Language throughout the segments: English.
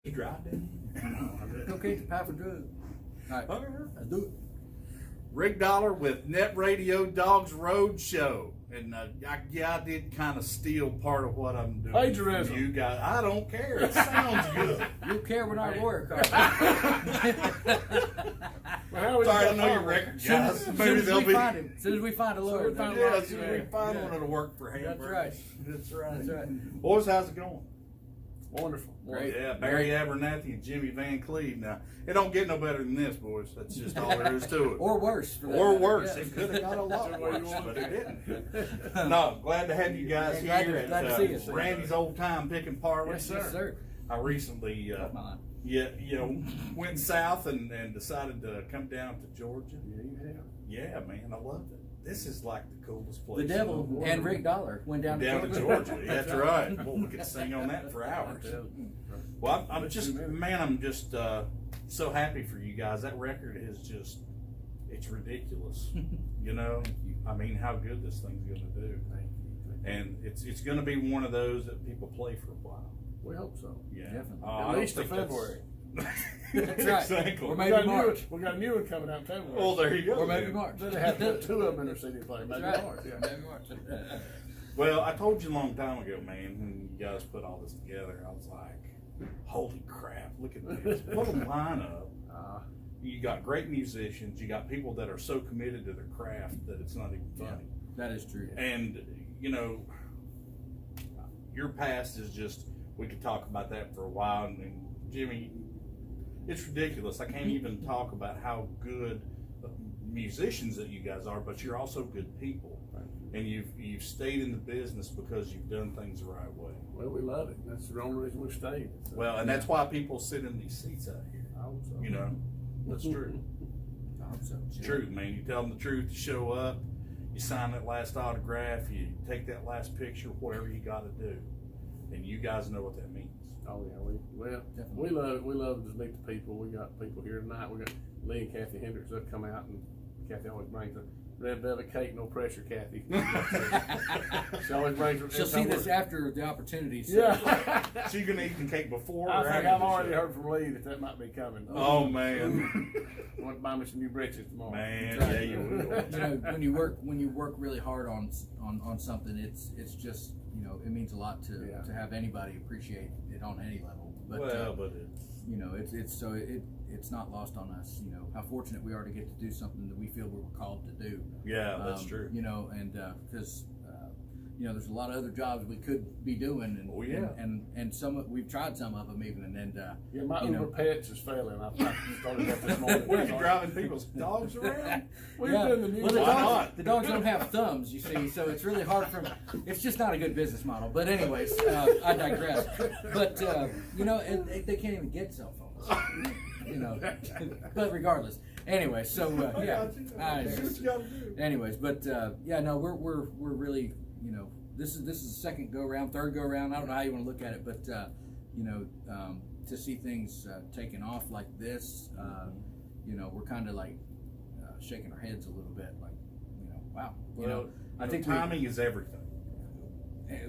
You drive down. Cocaine's a powerful drug. All right, I do it. Rick Dollar with Net Radio Dogs Road Show. And I did kind of steal part of what I'm doing. Plagiarism. You guys, I don't care. It sounds good. You care when I work. Well, Sorry, I know your record guys. Maybe they'll be. As soon as we find a lawyer. find Yeah, Right, as soon as we find one, it'll work for him. That's right. That's right. That's right. Boys, how's it going? Wonderful. Great. Yeah, Barry Abernathy and Jimmy VanCleve. Now, it don't get no better than this, boys. That's just all there is to it. Or worse. For that Or matter. worse. Yeah. It could have got a lot Whichever way you worse, want but it. it didn't. No, glad to have you guys Yeah, here glad to at see you. Randy's old time Pickin Parlor. Yes, sir. Yes, sir. I recently, went south and decided to come down to Georgia. Yeah, you have. Yeah, man, I loved it. This is like the coolest The place. devil in the and world. Rick Dollar went down Down to Georgia. Georgia. That's right. Well, we could sing on that for hours. Well, I'm just so happy for you guys. That record is just, it's ridiculous. You know, I mean, how good this thing's going to do. And it's going to be one of those that people play for a while. We hope so. Yeah. Definitely. I At don't least in think that's- February. That's right. Exactly. Or We maybe got, a new, March. we got a new one coming out in February. Well, there you go. Or maybe then. March. Then they have to put two of them in their CD player. Maybe That's right. March. Yeah. Maybe March. Well, I told you a long time ago, man, when you guys put all this together, I was like, holy crap, look at this. What a lineup. You got great musicians. You got people that are so committed to their craft that it's not even funny. That is true. And, you know, your past is just, we could talk about that for a while. And Jimmy, it's ridiculous. I can't even talk about how good musicians that you guys are, but you're also good people. And you've stayed in the business because you've done things the right way. Well, we love it. That's the only reason we've stayed. So, Well, and that's why people sit in these seats out here. I hope so. You know, that's true. I hope so. Truth, man. You tell them the truth, you show up, you sign that last autograph, you take that last picture, whatever you got to do. And you guys know what that means. Oh yeah, we love it. We love to meet the people. We got people here tonight. We got Lee and Kathy Hendricks. They'll come out, and Kathy always brings a red velvet cake, no pressure, Kathy. She always brings. She'll see this after the opportunity. So. Yeah. So you gonna eat the cake before I or think after I've the already show? heard from Lee that might be coming. Oh man, I want to buy me some new britches tomorrow. man, Right. yeah, you will. You know, when you work really hard on something, it's just, you know, it means a lot to have anybody appreciate it on any level. But Well, but it's you know, it's not lost on us. You know how fortunate we are to get to do something that we feel we were called to do. yeah, that's true. You know, and because you know, there's a lot of other jobs we could be doing, and Oh, yeah. and some we've tried some of them even, and Yeah, my you Uber know. Pets is failing. I started that this morning. What are you driving people's dogs around? We've Yeah. done the new Well, the Why dogs, not? the dogs don't have thumbs, you see, so it's really hard for them. It's just not a good business model. But anyways, I digress. But you know, they can't even get cell phones. You know, but regardless. Anyway, so yeah. I That's what you gotta do. Anyways, but yeah, no, we're really, you know, this is the second go round, third go round. I don't know how you want to look at it, but you know, to see things taking off like this, you know, we're kind of like shaking our heads a little bit, like, you know, wow, you know, I think timing is everything.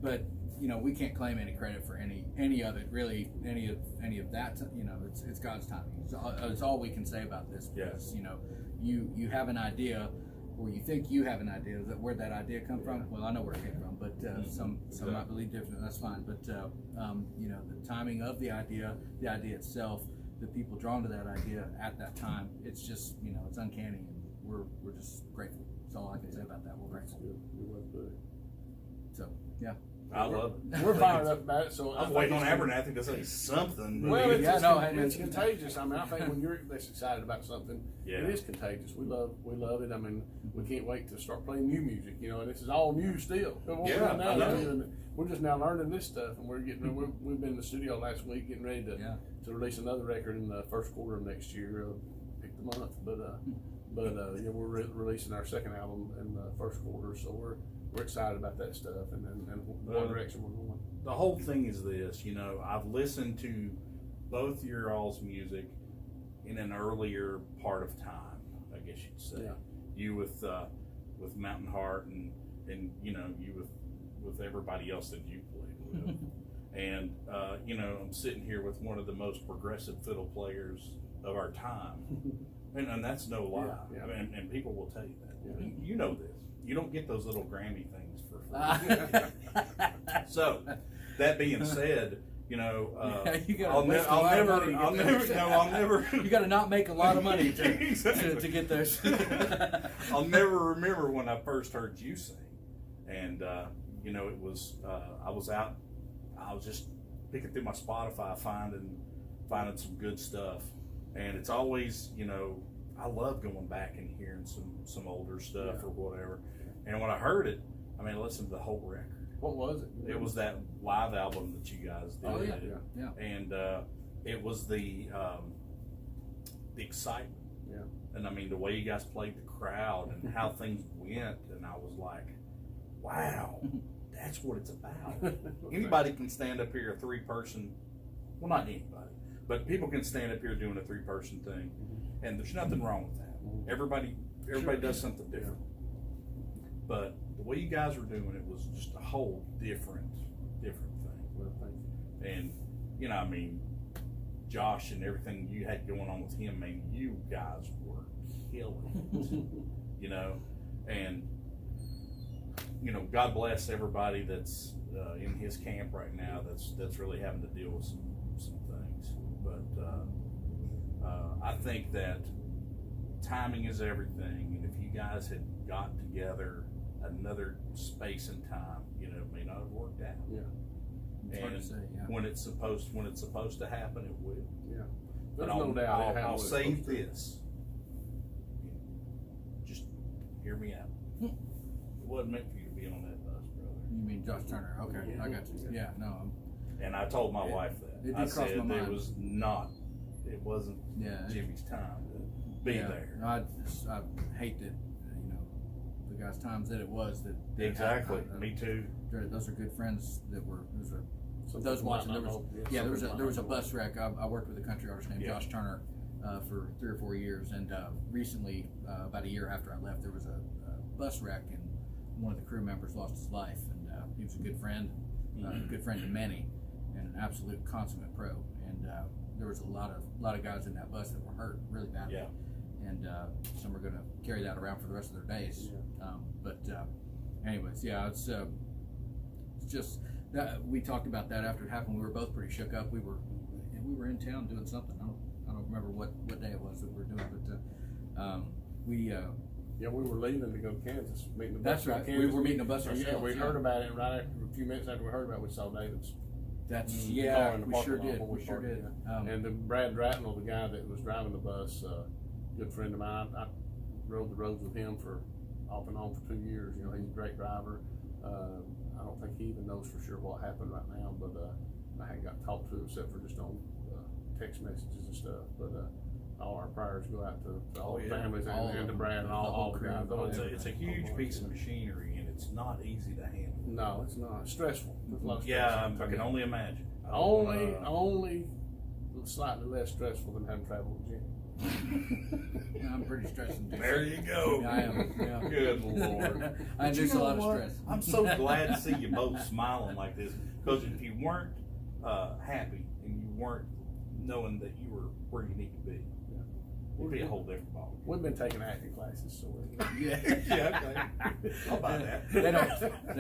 but you know, we can't claim any credit for any of it, really, any of that. You know, it's God's timing. It's all we can say about this. Because, Yes. you know, you have an idea, or you think you have an idea. That where'd that idea come from? Well, I know where it came from, but some might believe different. That's fine. But you know, the timing of the idea itself, the people drawn to that idea at that time, it's just, you know, it's uncanny, and we're just grateful. That's all I can say about that. We're grateful. So yeah. I love it. We're fired up about it. So I'm waiting on Abernathy to say something. but Well, he- it's contagious. I mean, I think when you're this excited about something, Yeah. it is contagious. We love it. I mean, we can't wait to start playing new music. You know, and this is all new still. Yeah, I know. And we're just now learning this stuff, and we've been in the studio last week getting ready to release another record in the first quarter of next year. Pick the month, but yeah, we're releasing our second album in the first quarter, so we're excited about that stuff and what direction we're going. The whole thing is this, you know, I've listened to both your all's music in an earlier part of time, I guess you'd say. Yeah. You with Mountain Heart and you know, you with everybody else that you played with. And, you know, I'm sitting here with one of the most progressive fiddle players of our time. And that's no lie. Yeah, yeah. I mean, and people will tell you that. Yeah. You know this. You don't get those little Grammy things for free. So, that being said, you know, you gotta I'll waste a lot of money to I'll get never, those. no, I'll never. You got to not make a lot of money to Exactly. to get those. I'll never remember when I first heard you sing, and you know, it was I was just picking through my Spotify, finding some good stuff, and it's always, you know, I love going back and hearing some older stuff or whatever, and when I heard it, I mean, I listened to the whole record. What was it? It was that live album that you guys did. Oh yeah. And it was the excitement. Yeah. And I mean, the way you guys played the crowd and how things went, and I was like, wow, that's what it's about. Anybody can stand up here, a 3-person, well, not anybody, but people can stand up here doing a 3-person thing, and there's nothing wrong with that. Everybody does something different. But the way you guys were doing it was just a whole different thing. Well, thank you. And, you know, I mean, Josh and everything you had going on with him, man, you guys were killing it, you know, and, you know, God bless everybody that's in his camp right now that's really having to deal with some things. But I think that timing is everything, and if you guys had got together another space and time, you know, it may not have worked out. Yeah. It's hard to say, yeah. When it's supposed to happen, it will. Yeah. But There's no doubt. I'll say this. Just hear me out. It wasn't meant for you to be on that bus, brother. You mean Josh Turner? Okay, I got you. Yeah, no. And I told my wife that. It I did cross said my it wasn't Yeah. Jimmy's time to be there. I hate that, you know, the guy's times that it was that. Exactly. Me too. Those are good friends that were. Some Those people watching, might there not was, know. yeah, there was a some people bus wreck. I worked with a country artist named Josh Turner for 3 or 4 years, and recently, about a year after I left, there was a bus wreck, and one of the crew members lost his life, and he was a good friend, to many, and an absolute consummate pro. And there was a lot of guys in that bus that were hurt really badly, and some are going to carry that around for the rest of their days. Anyways, yeah, it's just. We talked about that after it happened. We were both pretty shook up. We were in town doing something. I don't remember what day it was that we were doing, but Yeah, we were leaving to go to Kansas, meeting the bus. That's right. Kansas. We were meeting a bus ourselves. Yeah, we heard about it right after, a few minutes after we heard about it, we saw David's. That's car yeah. in the We parking sure lot did. where We sure parked, did. yeah. And then Brad Ratnell, the guy that was driving the bus, good friend of mine. I rode the roads with him for off and on for 2 years. You know, he's a great driver. I don't think he even knows for sure what happened right now, but I hadn't got to talk to him except for just on text messages and stuff. But all our prayers go out to all the families and to Brad and all the guys. Oh, it's a huge piece of machinery, and it's not easy to handle. No, it's not. It's stressful. There's a lot of stress. Yeah, I can only imagine. Only slightly less stressful than having traveled with Jimmy. I'm pretty stressed. There you go. Yeah, I am. Yeah. Good Lord. I But induce you a know lot of what? stress. I'm so glad to see you both smiling like this, because if you weren't happy and you weren't knowing that you were where you need to be, it would be a whole different ball. We've been taking acting classes, so Yeah. Yeah, okay. I'll buy that. They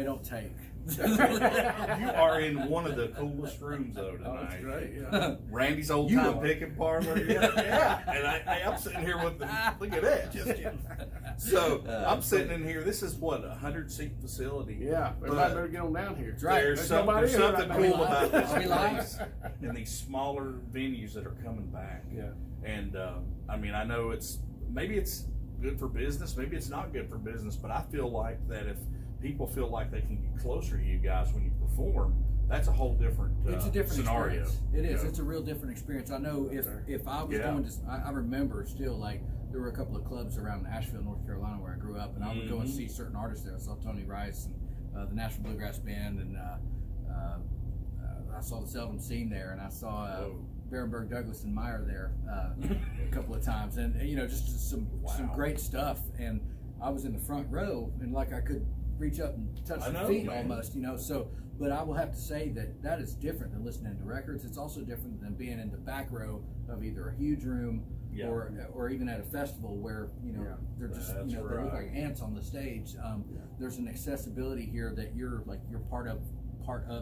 don't take. You are in one of the coolest rooms though tonight. Oh, that's great. Yeah. Randy's old You time are. Pickin parlor. Yeah. And I'm sitting here with the, look at that. Just kidding. So I'm sitting in here. This is what, 100-seat facility. Yeah. Everybody better get on down here. right. There's something cool about this Are we live? place and these smaller venues that are coming back. Yeah. And I mean, I know maybe it's good for business, maybe it's not good for business, but I feel like that if people feel like they can get closer to you guys when you perform, that's a whole different It's a different scenario. experience. It is. Yeah. It's a real different experience. I know if I was going to, I remember still, like, there were a couple of clubs around Asheville, North Carolina, where I grew up, and I would go and see certain artists there. I saw Tony Rice and the National Bluegrass Band, and I saw the Seldom Scene there, and I saw Berenberg, Douglas, and Meyer there a couple of times, and you know, just some great stuff. And I was in the front row, and like I could reach up and touch the feet almost, you know. So But I will have to say that is different than listening to records. It's also different than being in the back row of either a huge room or even at a festival where they're just they look like ants on the stage. There's an accessibility here that you're part of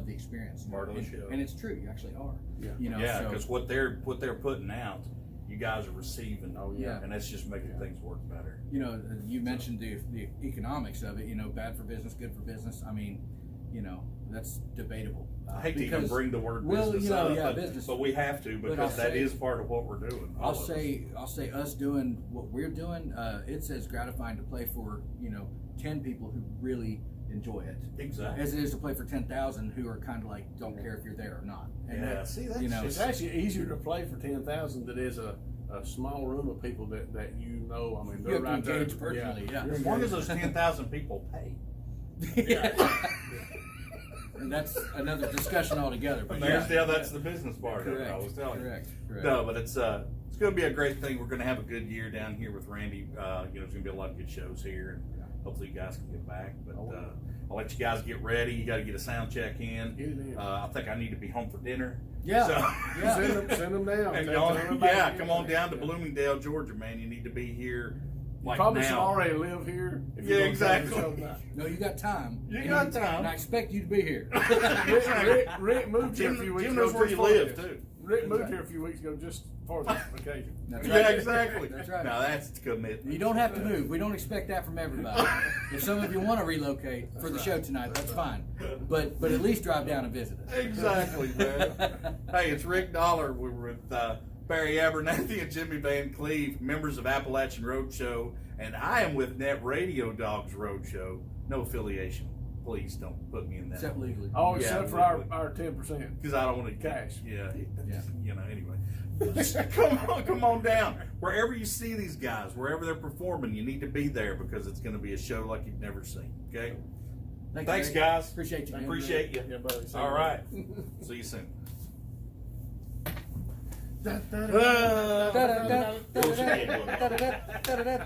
the experience, part of the show, and it's true. You actually are. Because what they're putting out, you guys are receiving. And that's just making things work better. You mentioned the economics of it. Bad for business, good for business. I mean, that's debatable. I hate to even bring the word business up, business, but we have to because that is part of what we're doing. I'll say us doing what we're doing. It's as gratifying to play for 10 people who really enjoy it, exactly, as it is to play for 10,000 who are kind of like don't care if you're there or not. And that's it's actually easier to play for 10,000 than it is a small room of people that I mean, they're you have to engage personally. As long as those 10,000 people pay. And that's another discussion altogether. But that's the business part of it. I was telling you. Correct. No, but it's going to be a great thing. We're going to have a good year down here with Randy. There's going to be a lot of good shows here, and hopefully you guys can get back. But I'll let you guys get ready. You got to get a sound check in. I think I need to be home for dinner. Yeah. So, send them down. And come on down to Bloomingdale, Georgia, man. You need to be here. You probably should already live here. Exactly. No, you got time. You got time. And I expect you to be here. Rick moved here a few weeks ago. Jim knows where you live, too. Rick moved here a few weeks ago just for this occasion. That's right. Yeah, exactly. That's right. Now that's commitment. You don't have to move. We don't expect that from everybody. If some of you want to relocate for the show tonight, that's fine. But at least drive down and visit us. Exactly, man. Hey, it's Rick Dollar. We're with Barry Abernathy and Jimmy VanCleve, members of Appalachian Road Show, and I am with Net Radio Dogs Road Show. No affiliation. Please don't put me in that. Except legally. Oh, except for our 10%. Because I don't want to cash. Anyway. Come on down. Wherever you see these guys, wherever they're performing, you need to be there because it's going to be a show like you've never seen. Okay? Thanks, guys. Appreciate you. Appreciate you. Yeah, buddy. All right. See you soon. Da da da da da da da da da da da da.